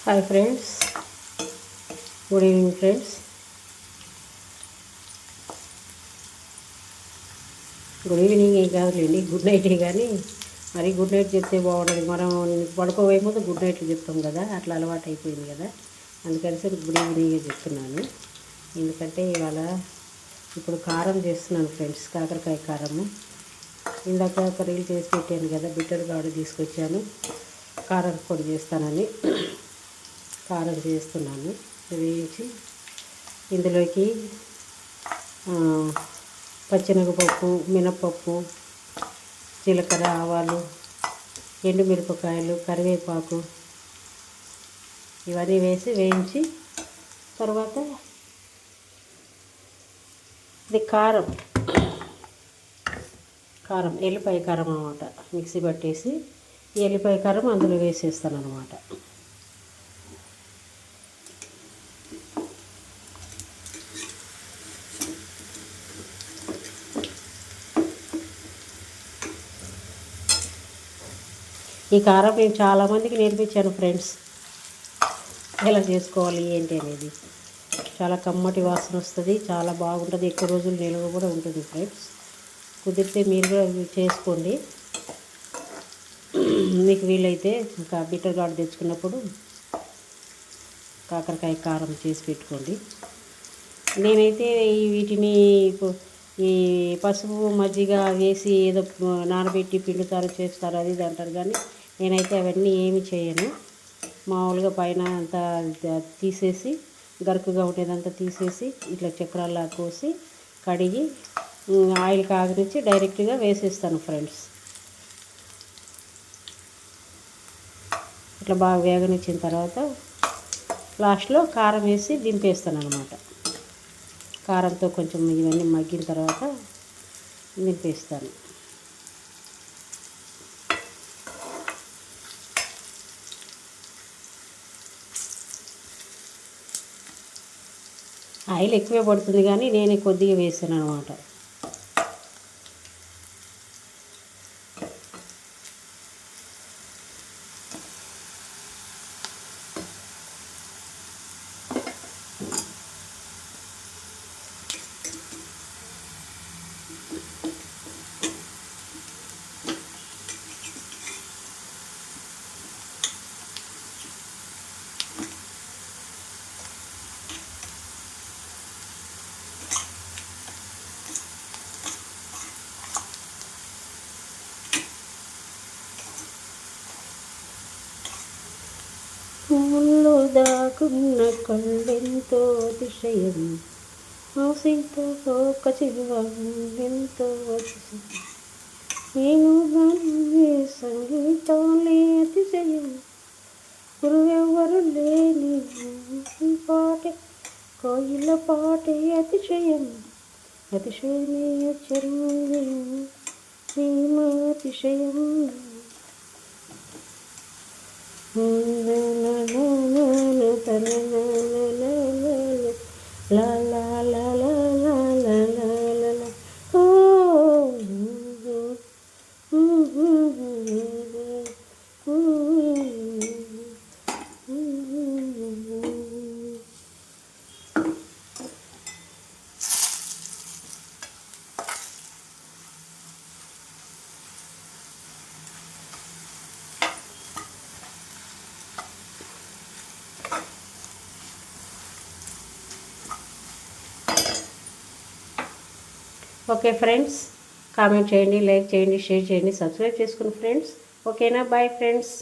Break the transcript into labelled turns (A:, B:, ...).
A: Hi friends, good evening friends. Good evening ఏం కాదులేండి, good నైటే. కానీ మరి గుడ్ నైట్ చెప్తే బాగుంటుంది. మనం పడుకోబోయే ముందు గుడ్ నైట్లు చెప్తాం కదా, అట్లా అలవాటు అయిపోయింది కదా. అందుకని గుడ్ ఈవినింగే చెప్తున్నాను. ఎందుకంటే ఇవాళ ఇప్పుడు కారం చేస్తున్నాను ఫ్రెండ్స్, కాకరకాయ కారము. ఇందాక ఒక రీల్ చేసి పెట్టాను కదా, బిట్టలు గాడు తీసుకొచ్చాను. కారం పొడి చేస్తానని కారం చేస్తున్నాను. వేయించి ఇందులోకి పచ్చెనగపప్పు, మినప్పప్పు, జీలకర్ర, ఆవాలు, ఎండుమిరపకాయలు, కరివేపాకు ఇవన్నీ వేసి వేయించి తర్వాత ఇది కారం ఎల్లిపాయ కారం అన్నమాట. మిక్సీ పట్టేసి ఈ ఎల్లిపాయ కారం అందులో వేసేస్తాను అన్నమాట. ఈ కారం నేను చాలామందికి నేర్పించాను ఫ్రెండ్స్, ఎలా చేసుకోవాలి ఏంటి అనేది. చాలా కమ్మటి వాసన వస్తుంది, చాలా బాగుంటుంది, ఎక్కువ రోజులు నిల్వ కూడా ఉంటుంది ఫ్రెండ్స్. కుదిరితే మీరు కూడా చేసుకోండి. మీకు వీలైతే ఇంకా బిటర్ గార్డ్ తెచ్చుకున్నప్పుడు కాకరకాయ కారం చేసి పెట్టుకోండి. నేనైతే వీటిని ఈ పసుపు మజ్జిగ వేసి ఏదో నానబెట్టి పిండుతారు చేస్తారు, అది ఇది అంటారు. కానీ నేనైతే అవన్నీ ఏమి చేయను. మామూలుగా పైన అంతా తీసేసి, గరుకుగా ఉండేదంతా తీసేసి ఇట్లా చక్రాల్లా కోసి కడిగి ఆయిల్ కాగనిచ్చి డైరెక్ట్గా వేసేస్తాను ఫ్రెండ్స్. ఇట్లా బాగా వేగనిచ్చిన తర్వాత లాస్ట్లో కారం వేసి దింపేస్తాను అన్నమాట. కారంతో కొంచెం ఇవన్నీ మగ్గిన తర్వాత దింపేస్తాను. ఆయిల్ ఎక్కువే పడుతుంది కానీ నేనే కొద్దిగా వేసాను అన్నమాట. పువ్వుల్లో దాకున్న కళ్ళెంతో అతిశయం, ఆ సీతలో ఒక చిరువెంతో అతిశయం, నేను గానే సంగీతాలే అతిశయం, గురువెవ్వరు లేని పాటే కోయిల పాటే అతిశయం, అతిశయమే అచ్చరుంది ప్రేమ అతిశయం. La la la la la la la la la. Oh, okay friends, comment చేయండి, లైక్ చేయండి, షేర్ చేయండి, సబ్స్క్రైబ్ చేసుకోండి ఫ్రెండ్స్. ఓకేనా? Bye friends.